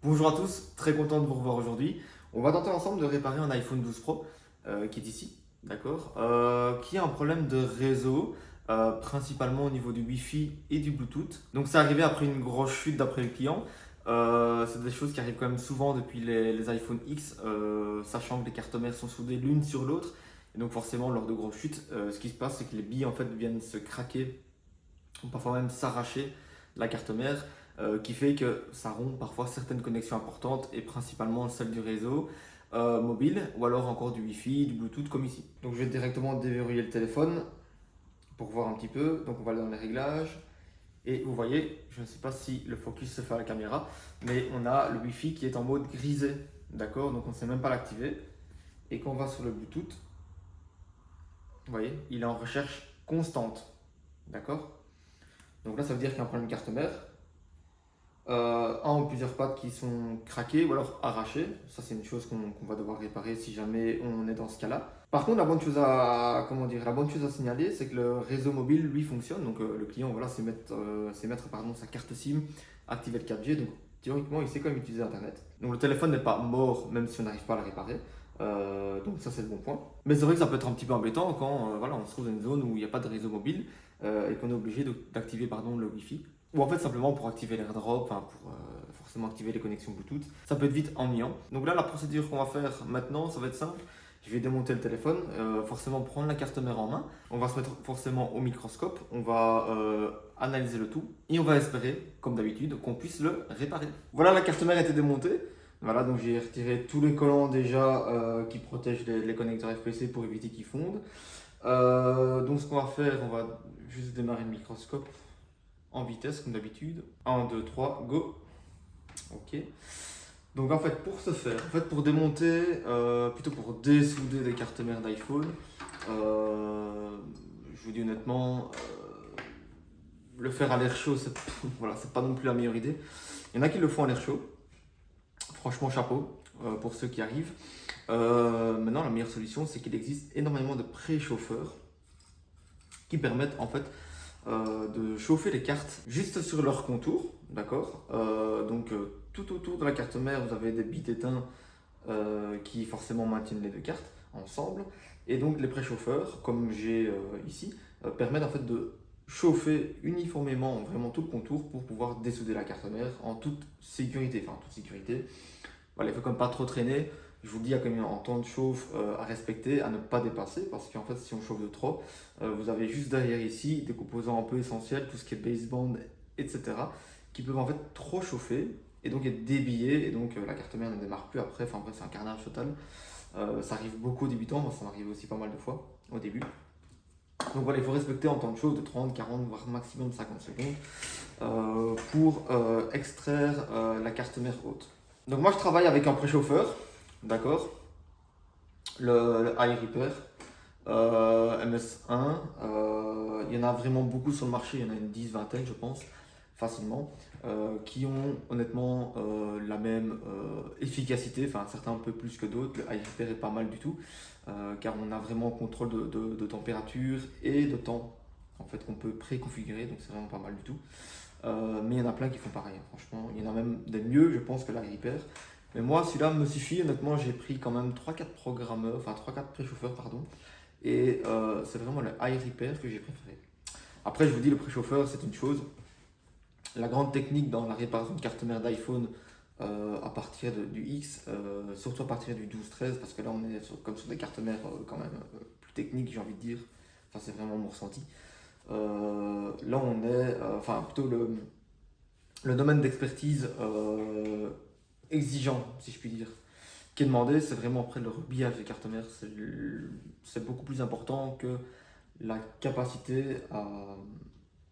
Bonjour à tous, très content de vous revoir aujourd'hui. On va tenter ensemble de réparer un iPhone 12 Pro qui est ici, d'accord, qui a un problème de réseau, principalement au niveau du Wi-Fi et du Bluetooth. Donc c'est arrivé après une grosse chute d'après le client. C'est des choses qui arrivent quand même souvent depuis les iPhone X, sachant que les cartes mères sont soudées l'une sur l'autre. Et donc forcément, lors de grosses chutes, ce qui se passe, c'est que les billes en fait viennent se craquer ou parfois même s'arracher la carte mère, qui fait que ça rompt parfois certaines connexions importantes et principalement celle du réseau mobile ou alors encore du Wi-Fi, du Bluetooth comme ici. Donc je vais directement déverrouiller le téléphone pour voir un petit peu. Donc on va aller dans les réglages et vous voyez, je ne sais pas si le focus se fait à la caméra, mais on a le Wi-Fi qui est en mode grisé, d'accord, donc on ne sait même pas l'activer. Et quand on va sur le Bluetooth, vous voyez, il est en recherche constante, d'accord. Donc là, ça veut dire qu'il y a un problème de carte mère. Un ou plusieurs pattes qui sont craquées ou alors arrachées. Ça, c'est une chose qu'on va devoir réparer si jamais on est dans ce cas-là. Par contre, la bonne chose à signaler, c'est que le réseau mobile, lui, fonctionne. Donc, le client, voilà, c'est mettre sa carte SIM, activer le 4G. Donc, théoriquement, il sait quand même utiliser Internet. Donc, le téléphone n'est pas mort, même si on n'arrive pas à le réparer. Donc, ça, c'est le bon point. Mais c'est vrai que ça peut être un petit peu embêtant quand voilà, on se trouve dans une zone où il n'y a pas de réseau mobile et qu'on est obligé d'activer le Wi-Fi. Ou en fait simplement pour activer l'AirDrop, enfin pour forcément activer les connexions Bluetooth. Ça peut être vite ennuyant. Donc là, la procédure qu'on va faire maintenant, ça va être simple. Je vais démonter le téléphone, forcément prendre la carte mère en main. On va se mettre forcément au microscope, on va analyser le tout et on va espérer, comme d'habitude, qu'on puisse le réparer. Voilà, la carte mère a été démontée. Voilà, donc j'ai retiré tous les collants déjà qui protègent les connecteurs FPC pour éviter qu'ils fondent. Donc ce qu'on va faire, on va juste démarrer le microscope en vitesse comme d'habitude. 1, 2, 3, go. Ok. Donc en fait pour ce faire, pour démonter, plutôt pour dessouder des cartes mères d'iPhone, je vous dis honnêtement, le faire à l'air chaud, c'est voilà, c'est pas non plus la meilleure idée. Il y en a qui le font à l'air chaud. Franchement chapeau pour ceux qui arrivent. Maintenant la meilleure solution c'est qu'il existe énormément de préchauffeurs qui permettent en fait de chauffer les cartes juste sur leur contour, d'accord. Tout autour de la carte mère, vous avez des bits éteints qui forcément maintiennent les deux cartes ensemble. Et donc les préchauffeurs, comme j'ai ici, permettent en fait de chauffer uniformément vraiment tout le contour pour pouvoir dessouder la carte mère en toute sécurité. Enfin, en toute sécurité. Voilà, il faut quand même pas trop traîner. Je vous dis, il y a quand même un temps de chauffe à respecter, à ne pas dépasser, parce qu'en fait, si on chauffe de trop, vous avez juste derrière ici des composants un peu essentiels, tout ce qui est baseband, etc., qui peuvent en fait trop chauffer et donc être débillés, et donc la carte mère ne démarre plus après. Enfin bref, c'est un carnage total. Ça arrive beaucoup aux débutants, moi ça m'arrive aussi pas mal de fois au début. Donc voilà, il faut respecter un temps de chauffe de 30, 40, voire maximum 50 secondes pour extraire la carte mère haute. Donc moi je travaille avec un préchauffeur, d'accord, le iRepair MS1. Il y en a vraiment beaucoup sur le marché, il y en a une 10, vingtaine je pense, facilement, qui ont honnêtement la même efficacité, enfin certains un peu plus que d'autres. Le iRepair est pas mal du tout, car on a vraiment contrôle de température et de temps en fait qu'on peut préconfigurer, donc c'est vraiment pas mal du tout. Mais il y en a plein qui font pareil, hein, franchement. Il y en a même des mieux, je pense, que la Reaper. Mais moi, celui-là me suffit. Honnêtement, j'ai pris quand même 3-4 programmeurs, enfin 3-4 préchauffeurs, pardon. Et c'est vraiment le iRepair que j'ai préféré. Après, je vous dis, le préchauffeur, c'est une chose. La grande technique dans la réparation de carte mère d'iPhone à partir du X, surtout à partir du 12-13, parce que là, on est comme sur des cartes mères quand même plus techniques, j'ai envie de dire. Enfin, c'est vraiment mon ressenti. Là, on est, enfin, plutôt le domaine d'expertise exigeant, si je puis dire, qui est demandé, c'est vraiment après le rebillage des cartes mères. C'est beaucoup plus important que la capacité à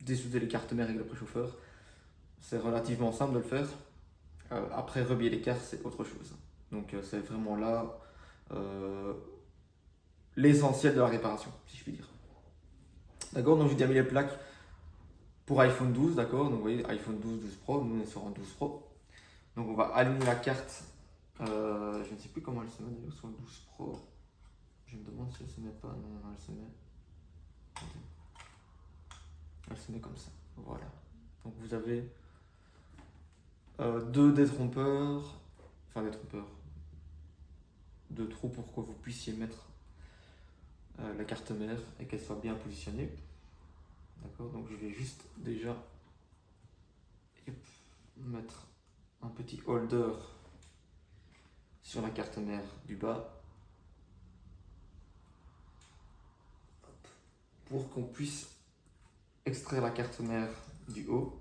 dessouder les cartes mères avec le préchauffeur. C'est relativement simple de le faire. Après, rebiller les cartes, c'est autre chose. Donc, c'est vraiment là euh, l'essentiel de la réparation, si je puis dire. D'accord, donc j'ai déjà mis les plaques pour iPhone 12, d'accord. Donc, vous voyez, iPhone 12, 12 Pro, nous on est sur un 12 Pro. Donc on va aligner la carte. Je ne sais plus comment elle se met d'ailleurs sur le 12 Pro. Je me demande si elle se met pas. Non, non, elle se met. Elle se met comme ça. Voilà. Donc vous avez deux détrompeurs, enfin détrompeurs, deux trous pour que vous puissiez mettre la carte mère et qu'elle soit bien positionnée. D'accord, donc je vais juste déjà mettre un petit holder sur la carte mère du bas pour qu'on puisse extraire la carte mère du haut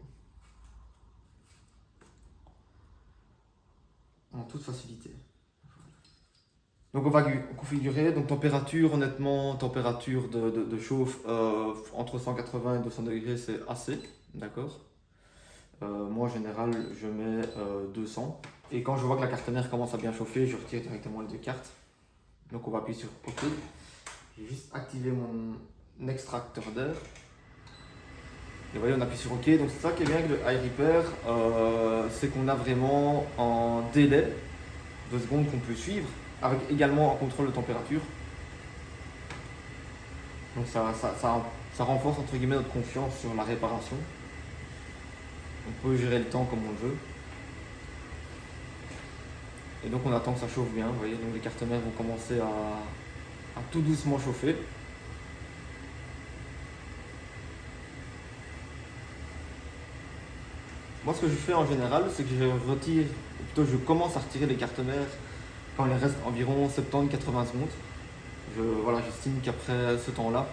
en toute facilité. Donc on va configurer, donc température, honnêtement, température de chauffe entre 180 et 200 degrés, c'est assez, d'accord. Moi en général je mets 200. Et quand je vois que la carte mère commence à bien chauffer, je retire directement les deux cartes. Donc on va appuyer sur OK. J'ai juste activé mon extracteur d'air. Et vous voyez, on appuie sur OK. Donc c'est ça qui est bien avec le iRepair, c'est qu'on a vraiment en délai 2 secondes qu'on peut suivre, avec également un contrôle de température. Donc ça renforce entre guillemets notre confiance sur la réparation. On peut gérer le temps comme on le veut. Et donc on attend que ça chauffe bien, vous voyez, donc les cartes mères vont commencer à tout doucement chauffer. Moi ce que je fais en général, c'est que je retire, ou plutôt je commence à retirer les cartes mères quand il reste environ 70-80 secondes. J'estime qu'après ce temps-là,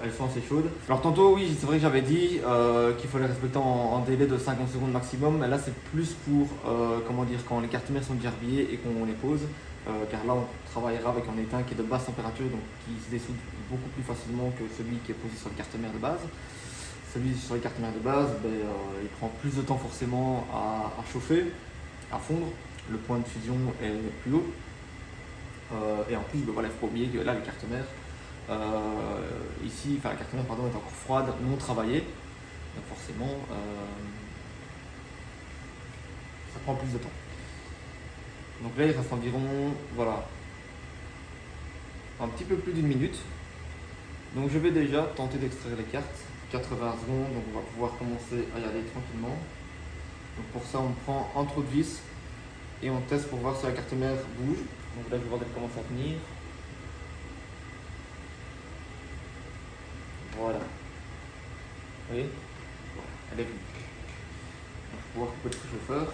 elles sont assez chaudes. Alors tantôt oui, c'est vrai que j'avais dit qu'il fallait respecter en délai de 50 secondes maximum, mais là c'est plus pour quand les cartes mères sont déjà rhabillées et qu'on les pose, car là on travaillera avec un étain qui est de basse température, donc qui se dessoude beaucoup plus facilement que celui qui est posé sur les cartes mères de base. Celui sur les cartes mères de base, il prend plus de temps forcément à chauffer, à fondre, le point de fusion est plus haut, et en plus il ne faut pas oublier que là les cartes mères, la carte mère est encore froide, non travaillée, donc forcément ça prend plus de temps. Donc là il reste environ un petit peu plus d'une minute. Donc je vais déjà tenter d'extraire les cartes, 80 secondes, donc on va pouvoir commencer à y aller tranquillement. Donc pour ça on prend un trou de vis et on teste pour voir si la carte mère bouge. Donc là je vais voir qu'elle commence à tenir. Voilà. Vous voyez, elle est venue. Donc, je vais pouvoir couper le préchauffeur.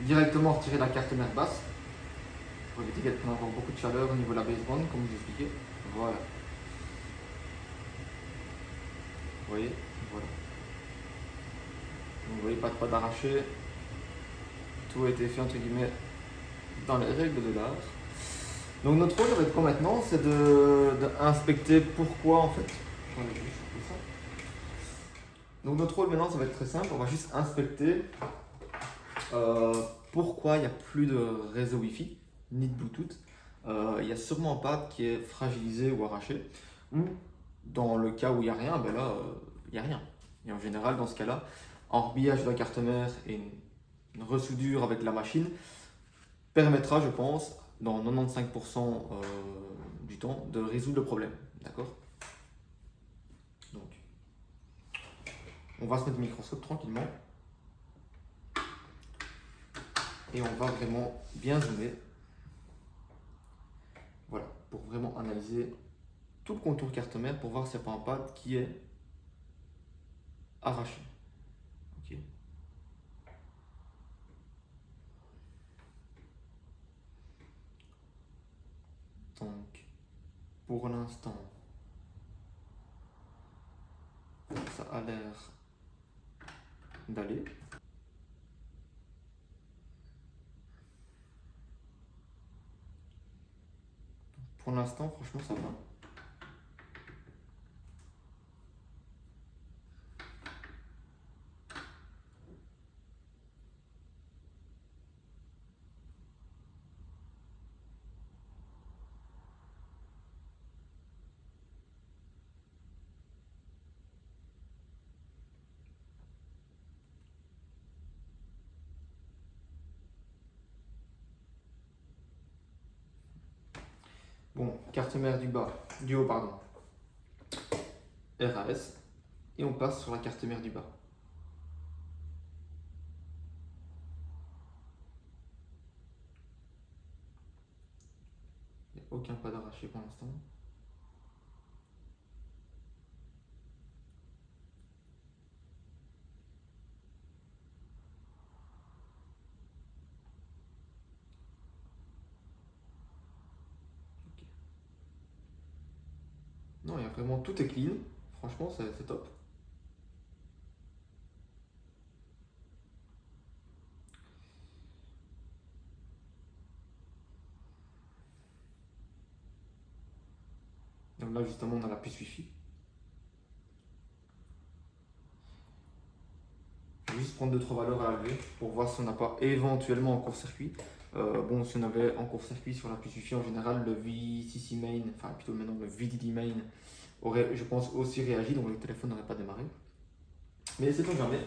Directement retirer la carte mère basse pour éviter qu'elle prenne encore beaucoup de chaleur au niveau de la baseband, comme je vous expliquais. Voilà. Vous voyez, voilà. Donc, vous voyez, pas d'arraché. Tout a été fait entre guillemets dans les règles de l'art. Donc notre rôle avec quoi maintenant, c'est d'inspecter pourquoi en fait. Donc notre rôle maintenant, ça va être très simple. On va juste inspecter pourquoi il n'y a plus de réseau Wi-Fi ni de Bluetooth. Il n'y a sûrement pas qui est fragilisé ou arraché. Ou dans le cas où il n'y a rien, là il n'y a rien. Et en général, dans ce cas-là, un rhabillage de la carte mère et une resoudure avec la machine permettra, je pense, dans 95% du temps, de résoudre le problème. D'accord? Donc, on va se mettre le microscope tranquillement. Et on va vraiment bien zoomer. Voilà, pour vraiment analyser tout le contour carte mère pour voir s'il n'y a pas un pad qui est arraché. Ok. Donc, pour l'instant, ça a l'air d'aller. Pour l'instant, franchement, ça va. Bon, carte mère du haut, pardon. RAS. Et on passe sur la carte mère du bas. aucun pas d'arraché pour l'instant. Ok. Non, il y a vraiment tout est clean. Franchement, c'est top. Donc là, justement, on a la puce Wi-Fi. Je vais juste prendre 2-3 valeurs à relever pour voir si on n'a pas éventuellement en court-circuit. Bon, si on avait en court-circuit sur la puce Wi-Fi, en général, le VCC main, enfin plutôt maintenant le VDD main, aurait, je pense, aussi réagi, donc le téléphone n'aurait pas démarré. Mais sait-on jamais.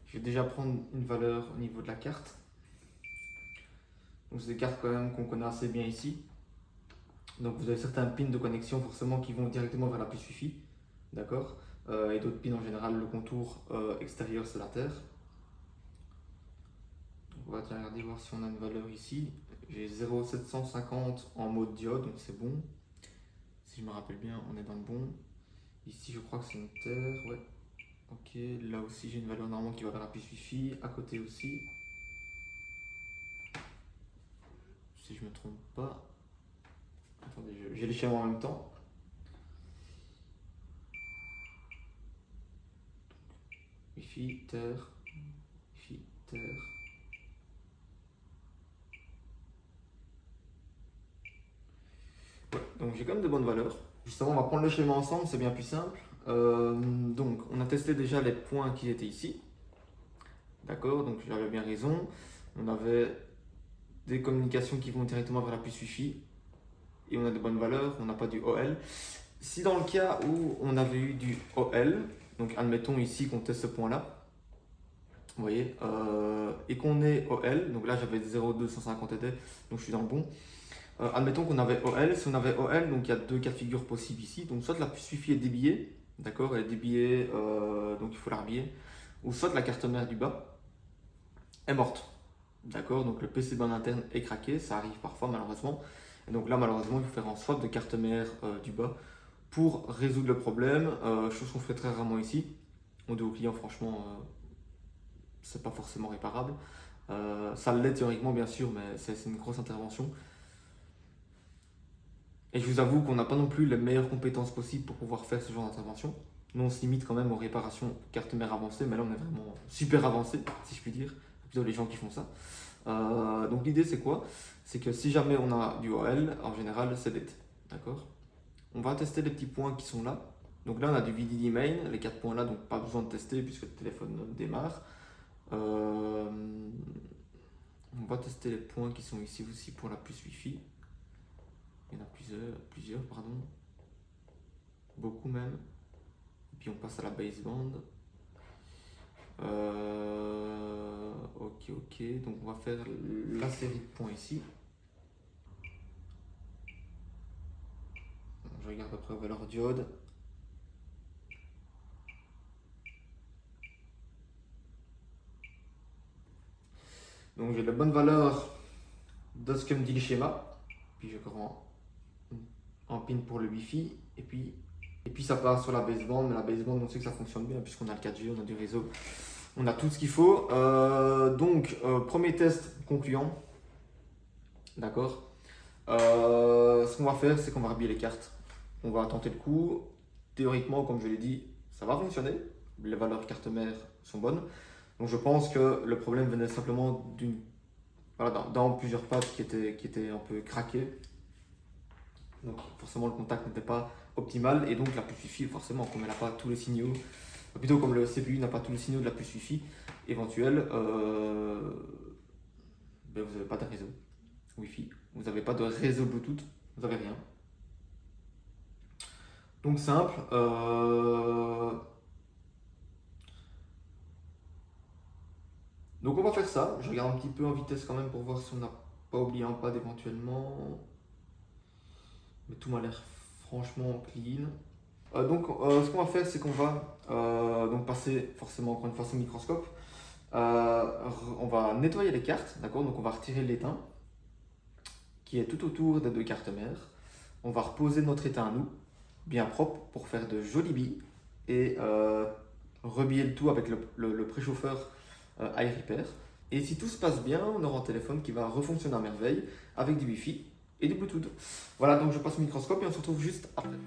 Je vais déjà prendre une valeur au niveau de la carte. Donc c'est des cartes quand même qu'on connaît assez bien ici. Donc vous avez certains pins de connexion forcément qui vont directement vers la puce Wi-Fi, d'accord, et d'autres pins en général, le contour extérieur c'est la terre. Donc on va regarder voir si on a une valeur ici. J'ai 0,750 en mode diode, donc c'est bon. Si je me rappelle bien, on est dans le bon. Ici je crois que c'est une terre, ouais. Ok, là aussi j'ai une valeur normalement qui va vers la puce Wi-Fi, à côté aussi. Si je me trompe pas. Attendez, j'ai les schémas en même temps. Wi-Fi, terre, Wi-Fi, terre. Ouais, donc j'ai quand même de bonnes valeurs. Justement, on va prendre le schéma ensemble, c'est bien plus simple. Donc, on a testé déjà les points qui étaient ici. D'accord, donc j'avais bien raison. On avait des communications qui vont directement vers la puce Wi-Fi et on a de bonnes valeurs, on n'a pas du OL. Si dans le cas où on avait eu du OL, donc admettons ici qu'on teste ce point-là, vous voyez, et qu'on est OL, donc là j'avais 0,250 ED, donc je suis dans le bon. Admettons qu'on avait OL, si on avait OL, donc il y a deux cas de figure possibles ici, donc soit la puce Wi-Fi est débillée, d'accord, elle est débillée, donc il faut la rhabiller, ou soit la carte mère du bas est morte, d'accord, donc le PC bande interne est craqué, ça arrive parfois malheureusement, et donc là malheureusement il faut faire un swap de carte mère du bas pour résoudre le problème, chose qu'on fait très rarement ici, on dit aux clients franchement c'est pas forcément réparable, ça l'est théoriquement bien sûr, mais c'est une grosse intervention. Et je vous avoue qu'on n'a pas non plus les meilleures compétences possibles pour pouvoir faire ce genre d'intervention. Nous, on se limite quand même aux réparations carte mère avancée, mais là, on est vraiment super avancé, si je puis dire. C'est plutôt les gens qui font ça. Donc, l'idée, c'est quoi? C'est que si jamais on a du OL, en général, c'est dead. D'accord? On va tester les petits points qui sont là. Donc là, on a du VDD main, les 4 points là, donc pas besoin de tester puisque le téléphone démarre. On va tester les points qui sont ici aussi pour la puce Wi-Fi. Il y en a plusieurs, pardon. Beaucoup même. Et puis on passe à la baseband. Ok. Donc on va faire la série de points ici. Je regarde après la valeur diode. Donc j'ai la bonne valeur de ce que me dit le schéma. Puis je rends en pin pour le Wi-Fi. Et puis ça part sur la baseband. Mais la baseband, on sait que ça fonctionne bien puisqu'on a le 4G, on a du réseau. On a tout ce qu'il faut. Premier test concluant. D'accord. Ce qu'on va faire, c'est qu'on va rhabiller les cartes. On va tenter le coup. Théoriquement, comme je l'ai dit, ça va fonctionner. Les valeurs carte mère sont bonnes. Donc je pense que le problème venait simplement dans plusieurs pattes qui étaient un peu craquées. Donc forcément le contact n'était pas optimal et donc la puce Wi-Fi, forcément, comme elle n'a pas tous les signaux, plutôt comme le CPU n'a pas tous les signaux de la puce Wi-Fi éventuelle, vous n'avez pas de réseau Wi-Fi, vous n'avez pas de réseau Bluetooth, vous n'avez rien. Donc simple. Donc on va faire ça. Je regarde un petit peu en vitesse quand même pour voir si on n'a pas oublié un pad éventuellement. Mais tout m'a l'air franchement clean. Ce qu'on va faire, c'est qu'on va donc passer forcément encore une fois au microscope. On va nettoyer les cartes, d'accord? Donc on va retirer l'étain qui est tout autour des deux cartes mères. On va reposer notre étain à nous, bien propre, pour faire de jolies billes et rebiller le tout avec le préchauffeur Air Repair. Et si tout se passe bien, on aura un téléphone qui va refonctionner à merveille avec du Wi-Fi et du Bluetooth. Voilà, donc je passe au microscope et on se retrouve juste après.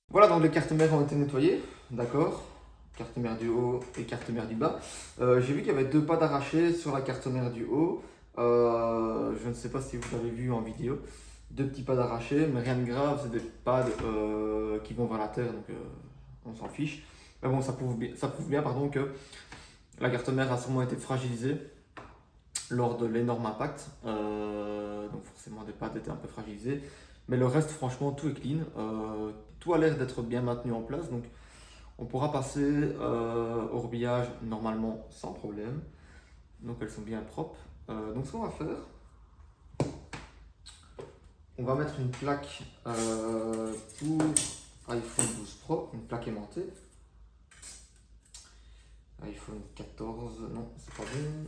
Voilà, donc les cartes mères ont été nettoyées, d'accord. Carte mère du haut et carte mère du bas. J'ai vu qu'il y avait deux pads arrachés sur la carte mère du haut. Je ne sais pas si vous l'avez vu en vidéo. Deux petits pads arrachés, mais rien de grave, c'est des pads qui vont vers la terre, donc on s'en fiche. Mais bon, ça prouve bien pardon, que la carte mère a sûrement été fragilisée lors de l'énorme impact. Donc forcément, des pads étaient un peu fragilisés. Mais le reste, franchement, tout est clean. Tout a l'air d'être bien maintenu en place. Donc, on pourra passer au rebillage normalement sans problème. Donc, elles sont bien propres. Donc, ce qu'on va faire, on va mettre une plaque pour iPhone 12 Pro, une plaque aimantée. iPhone 14, non, c'est pas bon.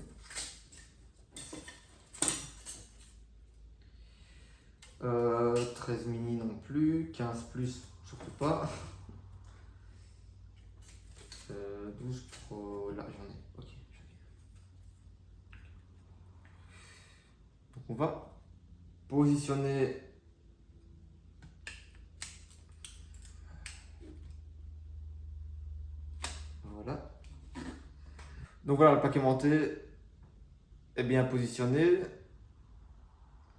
13 mini non plus, 15 plus surtout pas. 12 Pro, là j'en ai, ok. Donc on va positionner voilà. Donc voilà, le paquet monté est bien positionné,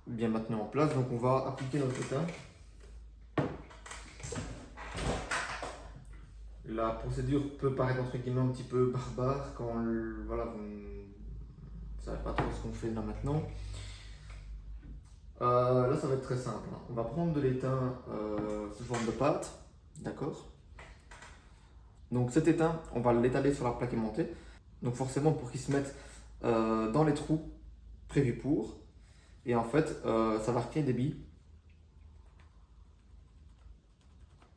bien maintenu en place. Donc on va appliquer notre étain. La procédure peut paraître entre guillemets un petit peu barbare quand voilà, vous ne savez pas trop ce qu'on fait là maintenant. Là ça va être très simple, hein. On va prendre de l'étain sous forme de pâte, d'accord. Donc cet étain, on va l'étaler sur la plaque aimantée. Donc forcément pour qu'il se mette dans les trous prévus pour. Et en fait, ça va recréer des billes.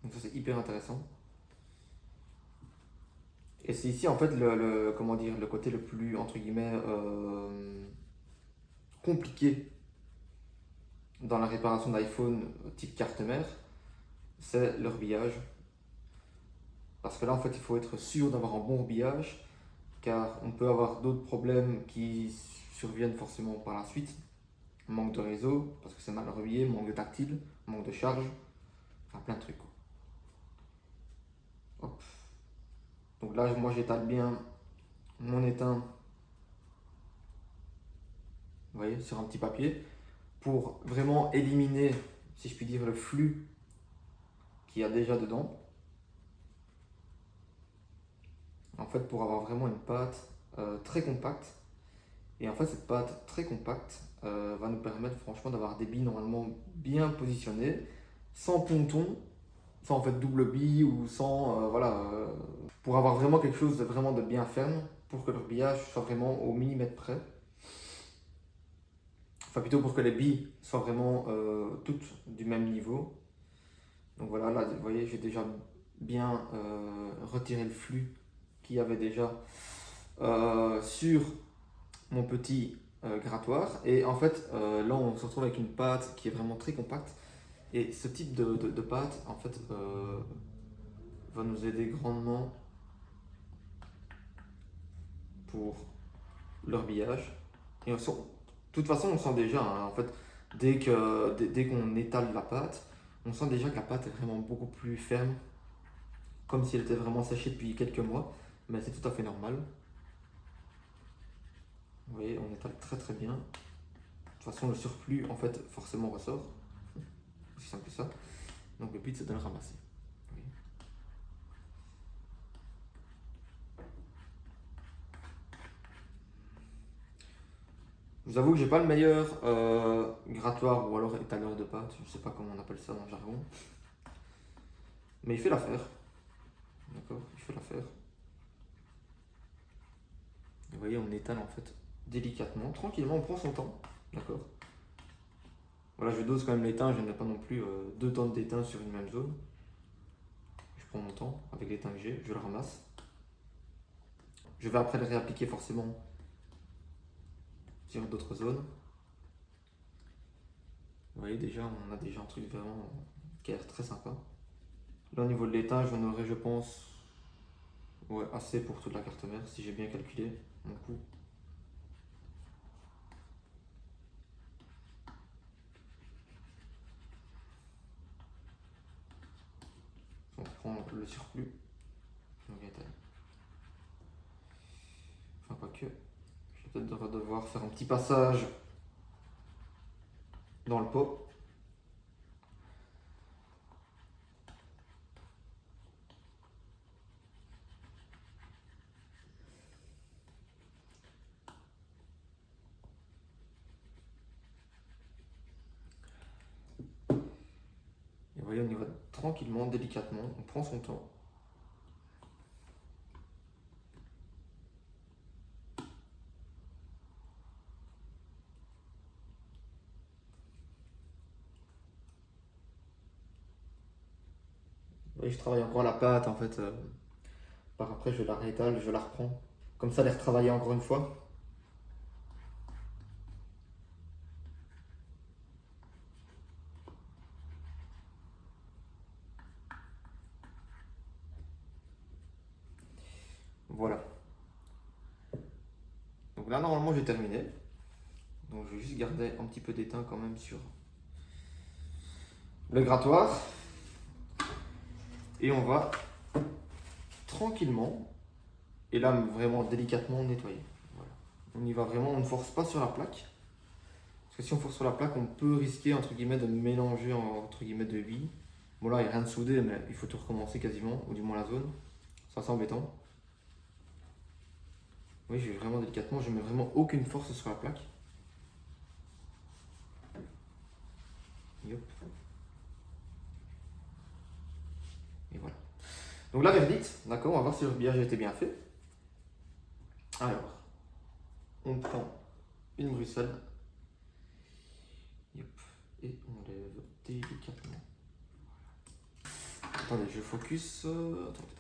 Donc ça c'est hyper intéressant. Et c'est ici en fait comment dire, le côté le plus entre guillemets compliqué dans la réparation d'iPhone type carte mère, c'est le rebillage. Parce que là, en fait, il faut être sûr d'avoir un bon rebillage, car on peut avoir d'autres problèmes qui surviennent forcément par la suite. Manque de réseau, parce que c'est mal rebillé, manque de tactile, manque de charge, enfin plein de trucs, quoi. Hop. Donc là, moi, j'étale bien mon étain, vous voyez, sur un petit papier, pour vraiment éliminer, si je puis dire, le flux qu'il y a déjà dedans. En fait, pour avoir vraiment une pâte très compacte. Et en fait, cette pâte très compacte va nous permettre franchement d'avoir des billes normalement bien positionnées, sans ponton, sans en fait double bille ou sans voilà, pour avoir vraiment quelque chose de bien ferme, pour que le rebillage soit vraiment au millimètre près. Enfin plutôt pour que les billes soient vraiment toutes du même niveau. Donc voilà, là vous voyez, j'ai déjà bien retiré le flux qu'il y avait déjà sur mon petit grattoir. Et en fait, là, on se retrouve avec une pâte qui est vraiment très compacte. Et ce type de pâte, en fait, va nous aider grandement pour le rebillage. Et de toute façon, on sent déjà, hein, en fait, dès qu'on étale la pâte, on sent déjà que la pâte est vraiment beaucoup plus ferme, comme si elle était vraiment séchée depuis quelques mois. Mais c'est tout à fait normal. Vous voyez, on étale très très bien. De toute façon, le surplus, en fait, forcément ressort. Aussi simple que ça. Donc le but, c'est de le ramasser. Oui. Je vous avoue que j'ai pas le meilleur grattoir ou alors étaleur de pâte. Je sais pas comment on appelle ça dans le jargon. Mais il fait l'affaire. D'accord, il fait l'affaire. Vous voyez, on étale en fait délicatement, tranquillement, on prend son temps. D'accord. Voilà, je dose quand même l'étain, je n'ai pas non plus 2 tonnes d'étain sur une même zone. Je prends mon temps avec l'étain que j'ai, je le ramasse. Je vais après le réappliquer forcément sur d'autres zones. Vous voyez, déjà, on a déjà un truc vraiment qui a l'air très sympa. Là, au niveau de l'étain, j'en aurai, je pense, ouais, assez pour toute la carte mère, si j'ai bien calculé mon coût. On prend le surplus. On va étaler. Enfin, quoique, je vais peut-être devoir faire un petit passage dans le pot. Et vous voyez, on y va tranquillement, délicatement, on prend son temps. Vous voyez, je travaille encore la pâte en fait. Par après, je la réétale, je la reprends. Comme ça, elle est retravaillée encore une fois. Voilà. Donc là, normalement, j'ai terminé. Donc je vais juste garder un petit peu d'étain quand même sur le grattoir. Et on va tranquillement, et là vraiment délicatement, nettoyer. Voilà. On y va vraiment, on ne force pas sur la plaque. Parce que si on force sur la plaque, on peut risquer entre guillemets de mélanger entre guillemets de billes. Bon là, il n'y a rien de soudé, mais il faut tout recommencer quasiment, ou du moins la zone. Ça, c'est embêtant. Oui, je vais vraiment délicatement, je mets vraiment aucune force sur la plaque. Yop. Et voilà. Donc la verdict, d'accord, on va voir si le rebillage a été bien fait. Alors, on prend une bruxelle. Yop. Et on lève délicatement. Attendez, je focus. Attendez.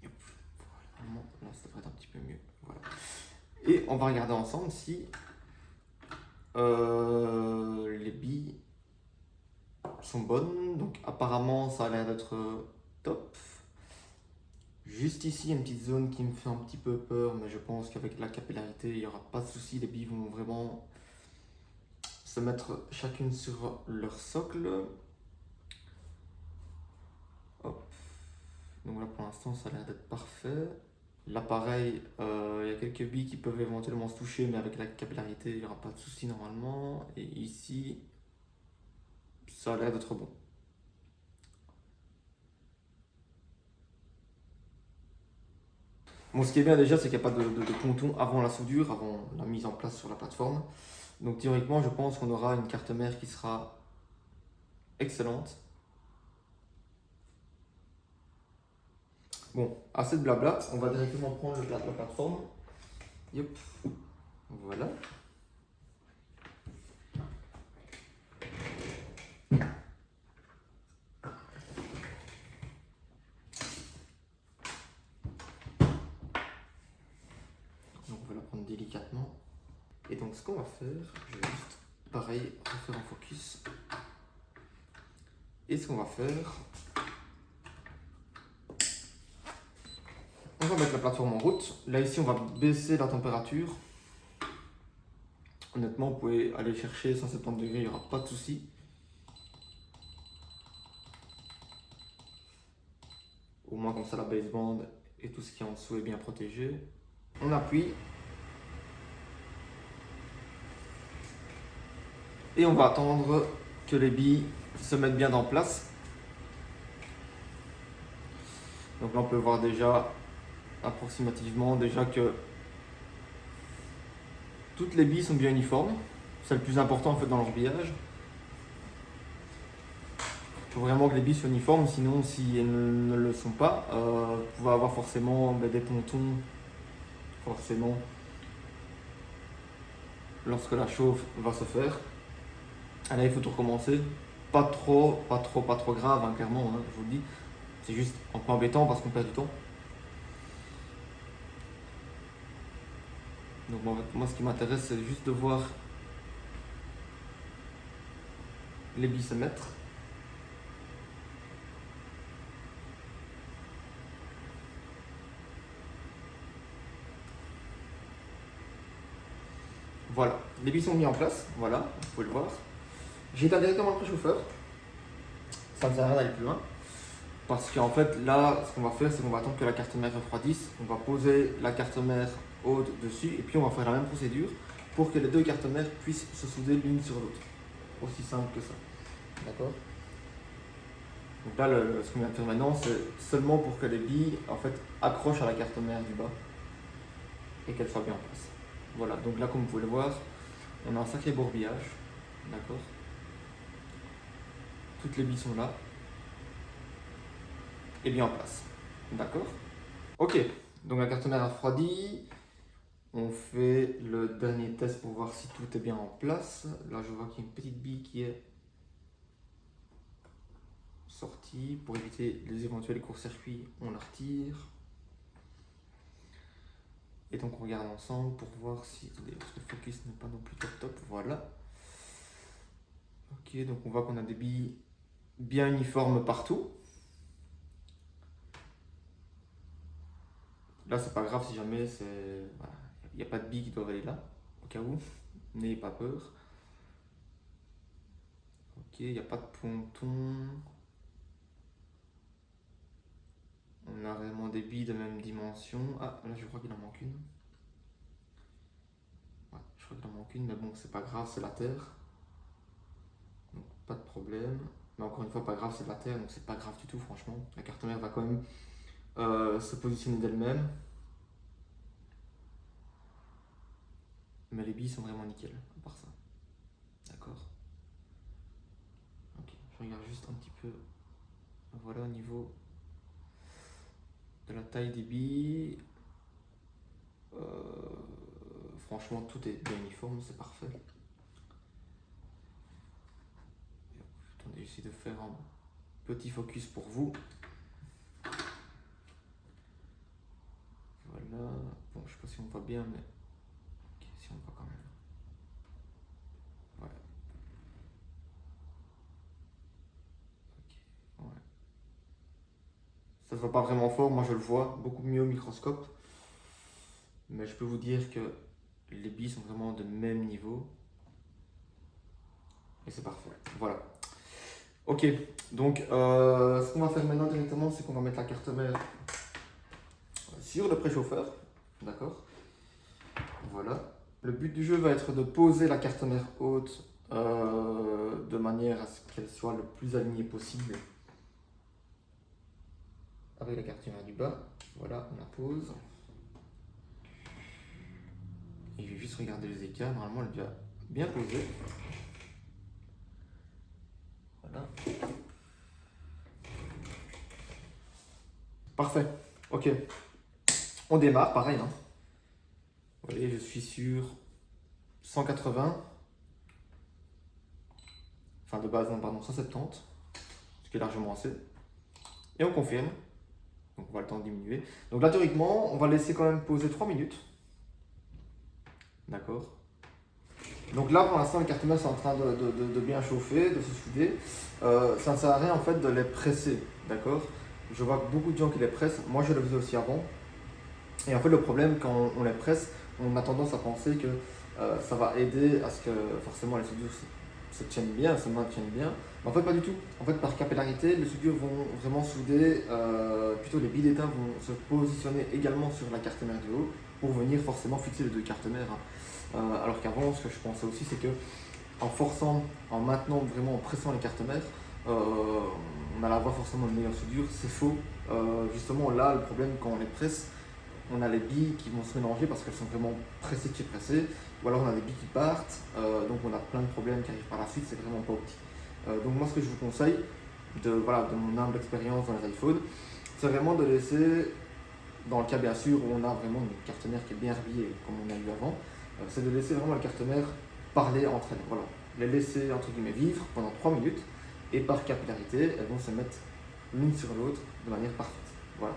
Yop. Normalement, là, ça devrait être un petit peu mieux. Voilà. Et on va regarder ensemble si les billes sont bonnes, donc apparemment ça a l'air d'être top. Juste ici, il y a une petite zone qui me fait un petit peu peur, mais je pense qu'avec la capillarité, il n'y aura pas de souci. Les billes vont vraiment se mettre chacune sur leur socle. Hop. Donc là, pour l'instant, ça a l'air d'être parfait. Là, pareil, il y a quelques billes qui peuvent éventuellement se toucher, mais avec la capillarité, il n'y aura pas de souci normalement. Et ici, ça a l'air d'être bon. Bon, ce qui est bien déjà, c'est qu'il n'y a pas de ponton avant la soudure, avant la mise en place sur la plateforme. Donc théoriquement, je pense qu'on aura une carte mère qui sera excellente. Bon, assez de blabla, on va directement prendre la plateforme. Yep. Voilà. Donc on va la prendre délicatement. Et donc ce qu'on va faire, je vais juste pareil refaire un focus. Et ce qu'on va faire, on va mettre la plateforme en route. Là ici on va baisser la température. Honnêtement vous pouvez aller chercher 170 degrés, il n'y aura pas de souci. Au moins comme ça la baseband et tout ce qui est en dessous est bien protégé. On appuie. Et on va attendre que les billes se mettent bien en place. Donc là on peut voir déjà approximativement que toutes les billes sont bien uniformes. C'est le plus important en fait dans l'orbillage. Il faut vraiment que les billes soient uniformes, sinon si elles ne le sont pas, vous pouvez avoir forcément des pontons, forcément, lorsque la chauffe va se faire. Et là il faut tout recommencer. Pas trop grave, hein, clairement, hein, je vous le dis. C'est juste un peu embêtant parce qu'on perd du temps. Donc moi ce qui m'intéresse c'est juste de voir les billes se mettre. Voilà, les billes sont mis en place, voilà, vous pouvez le voir. J'éteins directement le préchauffeur. Ça ne sert à rien d'aller plus loin. Parce qu'en fait là, ce qu'on va faire, c'est qu'on va attendre que la carte mère refroidisse. On va poser la carte mère haute dessus et puis on va faire la même procédure pour que les deux cartes mères puissent se souder l'une sur l'autre. Aussi simple que ça. D'accord? Donc là, ce qu'on vient de faire maintenant, c'est seulement pour que les billes en fait, accrochent à la carte mère du bas et qu'elle soit bien en place. Voilà, donc là comme vous pouvez le voir, on a un sacré bourbillage. D'accord? Toutes les billes sont là et bien en place. D'accord? Ok, donc la carte mère a refroidi. On fait le dernier test pour voir si tout est bien en place. Là, je vois qu'il y a une petite bille qui est sortie. Pour éviter les éventuels courts-circuits, on la retire. Et donc, on regarde ensemble pour voir si le focus n'est pas non plus top. Voilà. Ok, donc on voit qu'on a des billes bien uniformes partout. Là, c'est pas grave si jamais c'est... Voilà. Il n'y a pas de billes qui doivent aller là, au cas où. N'ayez pas peur. Ok, il n'y a pas de ponton. On a vraiment des billes de même dimension. Ah, là je crois qu'il en manque une. Ouais, je crois qu'il en manque une, mais bon, c'est pas grave, c'est la terre. Donc pas de problème. Mais encore une fois, pas grave, c'est la terre, donc c'est pas grave du tout, franchement. La carte mère va quand même se positionner d'elle-même. Mais les billes sont vraiment nickel, à part ça. D'accord. Ok, je regarde juste un petit peu. Voilà, au niveau de la taille des billes. Franchement, tout est bien uniforme, c'est parfait. Attendez, j'essaie de faire un petit focus pour vous. Voilà. Bon, je sais pas si on voit bien, mais ok, si on voit quand même. Ouais. Ça se voit pas vraiment fort, moi je le vois beaucoup mieux au microscope. Mais je peux vous dire que les billes sont vraiment de même niveau. Et c'est parfait. Voilà. Ok, donc ce qu'on va faire maintenant directement, c'est qu'on va mettre la carte mère sur le préchauffeur. D'accord. Voilà. Le but du jeu va être de poser la carte mère haute de manière à ce qu'elle soit le plus alignée possible avec la carte mère du bas. Voilà, on la pose. Et je vais juste regarder les écarts. Normalement, elle est déjà bien posée. Voilà. Parfait. Ok. On démarre, pareil. Hein. Vous voyez, je suis sur 180. Enfin, de base, non, pardon, 170. Ce qui est largement assez. Et on confirme. Donc, on va le temps de diminuer. Donc là, théoriquement, on va laisser quand même poser 3 minutes. D'accord. Donc là, pour l'instant, les cartes mères sont en train de bien chauffer, de se souder. Ça ne sert à rien, en fait, de les presser. D'accord. Je vois beaucoup de gens qui les pressent. Moi, je le faisais aussi avant. Et en fait, le problème, quand on les presse, on a tendance à penser que ça va aider à ce que forcément les soudures se tiennent bien, se maintiennent bien. Mais en fait, pas du tout. En fait, par capillarité, les soudures vont vraiment souder, plutôt les billes d'étain vont se positionner également sur la carte mère du haut pour venir forcément fixer les deux cartes mères. Alors qu'avant, ce que je pensais aussi, c'est que en forçant, en maintenant vraiment, en pressant les cartes mères, on allait avoir forcément une meilleure soudure. C'est faux. Justement, là, le problème, quand on les presse, on a les billes qui vont se mélanger parce qu'elles sont vraiment pressées de chez pressées, ou alors on a des billes qui partent, donc on a plein de problèmes qui arrivent par la suite, c'est vraiment pas optique. Donc moi ce que je vous conseille, de mon humble expérience dans les iPhones, c'est vraiment de laisser, dans le cas bien sûr où on a vraiment une carte mère qui est bien habillée comme on a eu avant, c'est de laisser vraiment la carte mère parler entre elles, voilà. Les laisser entre guillemets vivre pendant 3 minutes, et par capillarité, elles vont se mettre l'une sur l'autre de manière parfaite. Voilà.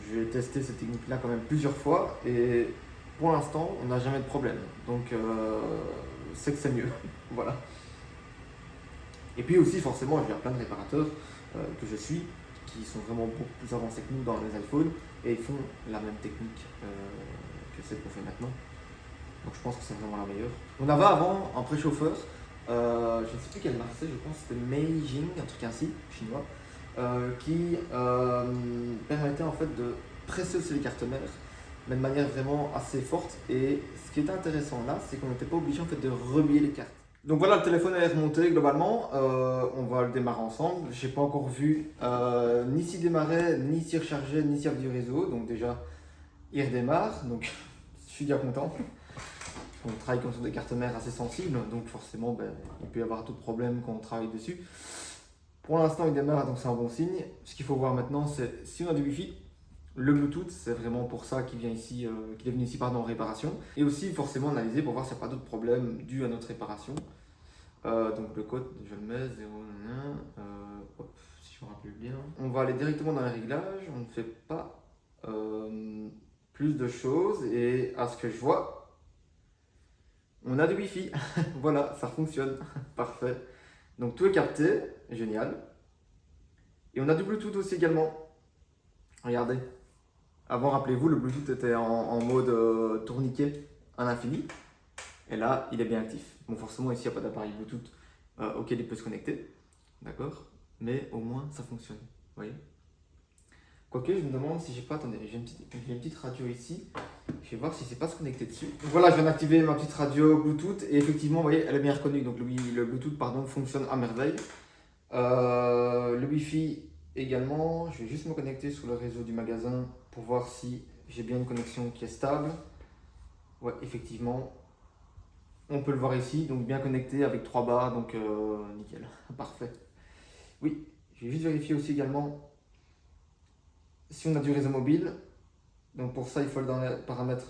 J'ai testé cette technique-là quand même plusieurs fois et pour l'instant, on n'a jamais de problème. Donc, c'est que c'est mieux. Voilà. Et puis aussi, forcément, il y a plein de réparateurs que je suis qui sont vraiment beaucoup plus avancés que nous dans les iPhones et ils font la même technique que celle qu'on fait maintenant. Donc, je pense que c'est vraiment la meilleure. On avait avant un préchauffeur, je ne sais plus quelle marque c'est, je pense que c'était Meijing, un truc ainsi, chinois. Qui permettait en fait de presser aussi les cartes mères, mais de manière vraiment assez forte. Et ce qui était intéressant là, c'est qu'on n'était pas obligé en fait de remuer les cartes. Donc voilà, le téléphone est remonté globalement. On va le démarrer ensemble. J'ai pas encore vu ni s'il démarrait, ni s'il rechargeait, ni s'il y avait du réseau. Donc déjà, il redémarre. Donc je suis bien content. On travaille comme sur des cartes mères assez sensibles, donc forcément, il peut y avoir tout problème quand on travaille dessus. Pour l'instant, il démarre, donc c'est un bon signe. Ce qu'il faut voir maintenant, c'est si on a du Wi-Fi, le Bluetooth, c'est vraiment pour ça qu'il est venu ici en réparation. Et aussi, forcément, analyser pour voir s'il n'y a pas d'autres problèmes dus à notre réparation. Donc le code, je le mets, 0,1, si je me rappelle bien. On va aller directement dans les réglages, on ne fait pas plus de choses. Et à ce que je vois, on a du Wi-Fi. Voilà, ça fonctionne. Parfait. Donc tout est capté, génial. Et on a du Bluetooth aussi également. Regardez. Avant, rappelez-vous, le Bluetooth était en mode tourniquet à l'infini. Et là, il est bien actif. Bon, forcément, ici, il n'y a pas d'appareil Bluetooth auquel il peut se connecter. D'accord. Mais au moins, ça fonctionne. Vous voyez. Quoique, je me demande si j'ai pas... Attendez, j'ai une petite radio ici. Je vais voir si c'est pas se connecter dessus. Donc voilà, je viens d'activer ma petite radio Bluetooth. Et effectivement, vous voyez, elle est bien reconnue. Donc le Bluetooth, pardon, fonctionne à merveille. Le Wi-Fi également. Je vais juste me connecter sur le réseau du magasin pour voir si j'ai bien une connexion qui est stable. Ouais, effectivement. On peut le voir ici, donc bien connecté avec 3 barres, donc nickel, parfait. Oui, je vais juste vérifier aussi également si on a du réseau mobile. Donc pour ça, il faut aller dans les paramètres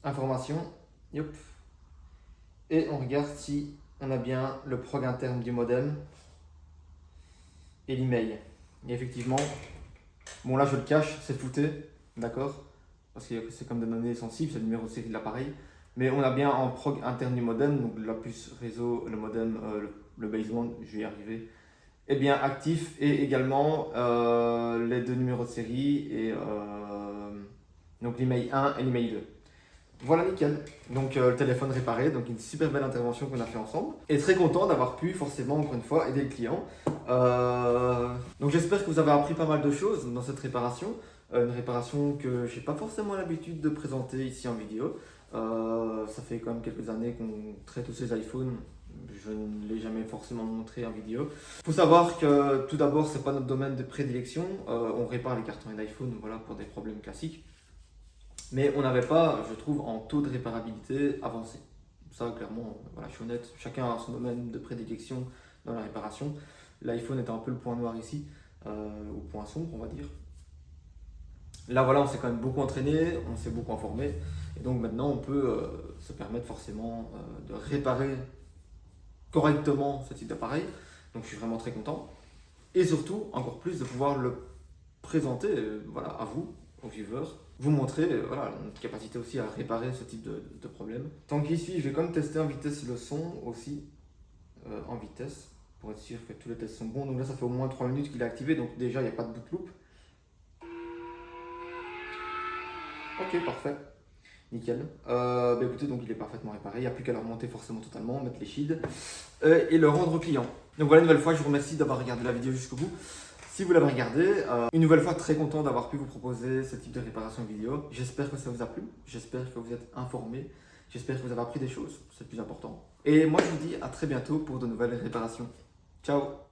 information. Yop. Et on regarde si on a bien le prog interne du modem et l'email. Et effectivement, bon là je le cache, c'est flouté, d'accord, parce que c'est comme des données sensibles, c'est le numéro de série de l'appareil. Mais on a bien en prog interne du modem, donc la puce réseau, le modem, le baseband, je vais y arriver. est bien actif et également les deux numéros de série et donc l'email 1 et l'email 2. Voilà, nickel. Donc le téléphone réparé, donc une super belle intervention qu'on a fait ensemble. Et très content d'avoir pu forcément, encore une fois, aider le client. Donc j'espère que vous avez appris pas mal de choses dans cette réparation. Une réparation que j'ai pas forcément l'habitude de présenter ici en vidéo. Ça fait quand même quelques années qu'on traite tous ces iPhones. Je ne l'ai jamais forcément montré en vidéo. Il faut savoir que tout d'abord, c'est pas notre domaine de prédilection. On répare les cartons d'iPhone, voilà, pour des problèmes classiques. Mais on n'avait pas, je trouve, en taux de réparabilité avancé. Ça, clairement, voilà, je suis honnête, chacun a son domaine de prédilection dans la réparation. L'iPhone est un peu le point noir ici, ou point sombre, on va dire. Là, voilà, on s'est quand même beaucoup entraîné, on s'est beaucoup informé, et donc maintenant, on peut se permettre forcément de réparer correctement ce type d'appareil. Donc, je suis vraiment très content. Et surtout, encore plus, de pouvoir le présenter voilà, à vous, aux viewers, vous montrer voilà, notre capacité aussi à réparer ce type de problème. Tant qu'y suis, je vais quand même tester en vitesse le son aussi, en vitesse, pour être sûr que tous les tests sont bons. Donc là, ça fait au moins 3 minutes qu'il est activé, donc déjà, il n'y a pas de boot loop. Ok, parfait. Nickel. Écoutez, donc il est parfaitement réparé. Il n'y a plus qu'à le remonter forcément totalement, mettre les shields et le rendre au client. Donc voilà, une nouvelle fois, je vous remercie d'avoir regardé la vidéo jusqu'au bout. Si vous l'avez regardé, une nouvelle fois, très content d'avoir pu vous proposer ce type de réparation vidéo. J'espère que ça vous a plu. J'espère que vous êtes informés. J'espère que vous avez appris des choses. C'est le plus important. Et moi, je vous dis à très bientôt pour de nouvelles réparations. Ciao!